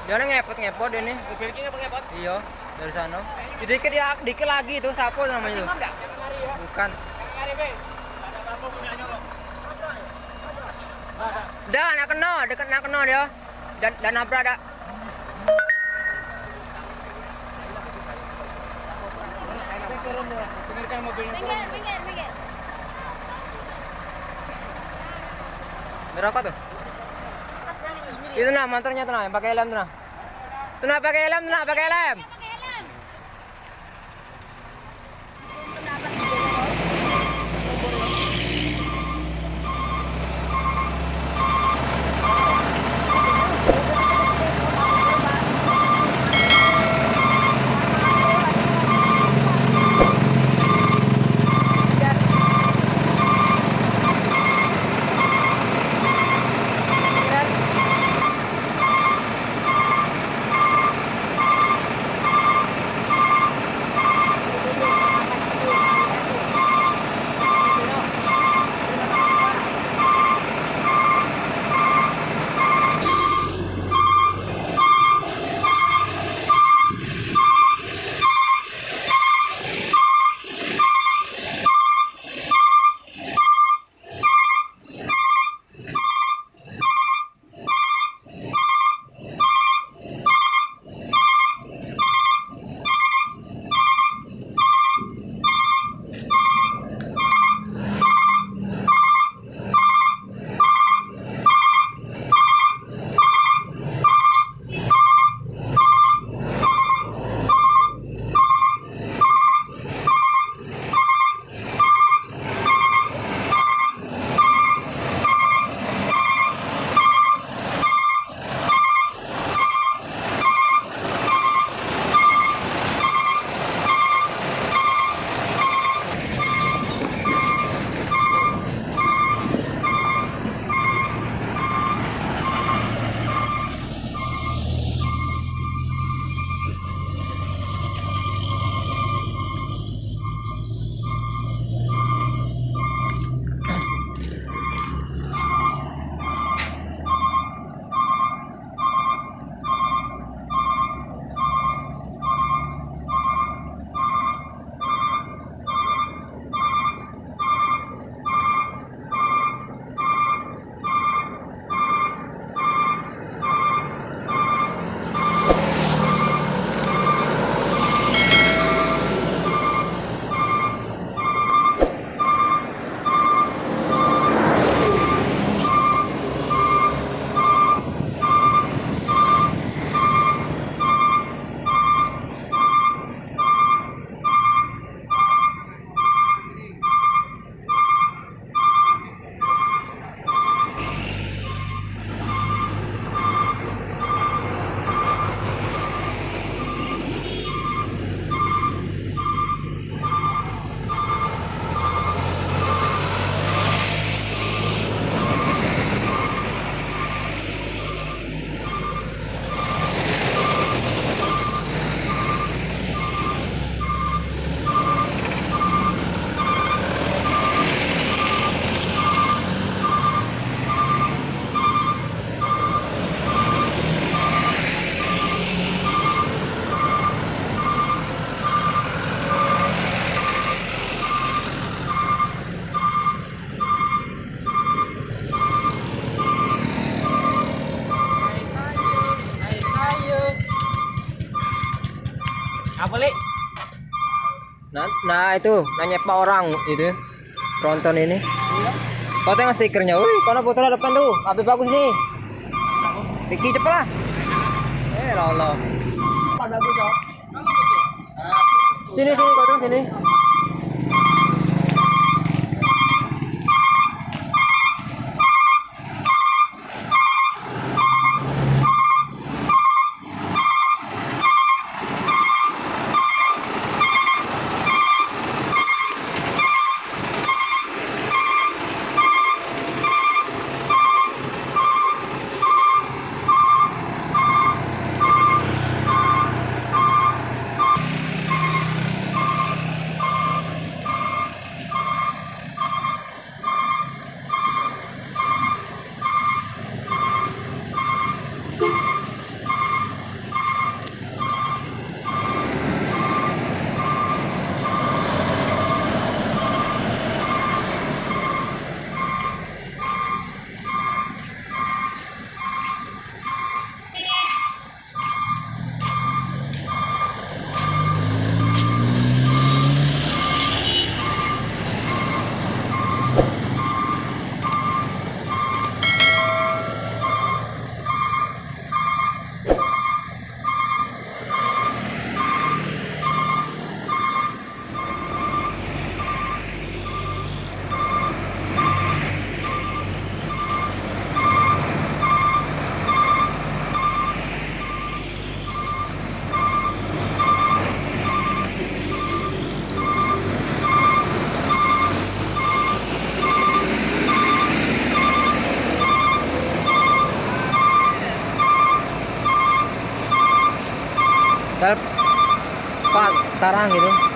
Dia ngepot ini. Mobil ini ngepot. Iya, dari sana. Dikit ya, dikit lagi itu sapo namanya itu. Bukan. Dah, nak kena, dekat nak kena dia. Dan nabrak dah. Pinggir. Merokok tuh. Itu nah motornya tuh nah, yang pakai helm tuh nah. Tuh nah pakai helm, tuh nah pakai helm. Apa li? Nah itu, nanya pak orang itu tronton ini. Kau tengok stikernya, wih, kono fotonya depan tuh, tapi bagus nih. Vicky cepet lah. Lolo. Bagus cok. Sini kau tuh sini. Pak sekarang gitu.